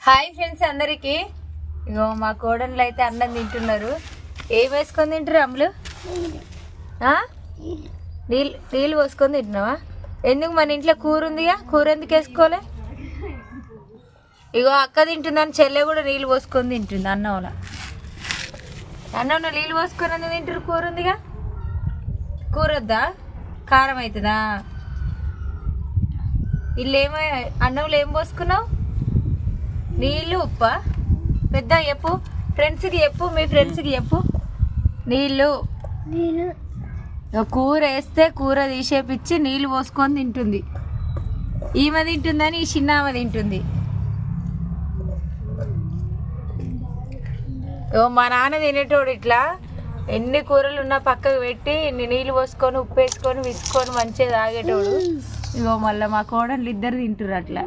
Hi friends అందరికి. ఇగో మా కోడన్లు అయితే అన్నం తింటున్నారు. ఏం వేసుకొని తింటారు అమ్ములు? నీళ్ళు పోసుకొని తింటున్నావా? ఎందుకు మన ఇంట్లో కూర ఉందిగా, కూర ఎందుకు వేసుకోలే? ఇగో అక్క తింటుందని చెల్లె కూడా నీళ్ళు పోసుకొని తింటుంది అన్నంలో. అన్నంలో నీళ్ళు పోసుకొని ఎందుకు తింటారు? కూర ఉందిగా. కూర వద్దా? కారం అవుతుందా? వీళ్ళు ఏమో అన్నంలో ఏం పోసుకున్నావు? నీళ్ళు ఉప్ప? పెద్ద చెప్పు, ఫ్రెండ్స్కి చెప్పు, మీ ఫ్రెండ్స్కి చెప్పు. నీళ్ళు కూర వేస్తే కూర తీసేపిచ్చి నీళ్ళు పోసుకొని తింటుంది. ఈమె తింటుందని ఈ చిన్న ఆమె తింటుంది. మా నాన్న తినేటోడు ఇట్లా ఎన్ని కూరలు ఉన్నా పక్కకు పెట్టి నీళ్ళు పోసుకొని ఉప్పు వేసుకొని విసుకొని మంచిగా తాగేటోడు. ఇగో మళ్ళీ మా కోడళ్ళు ఇద్దరు తింటారు అట్లా.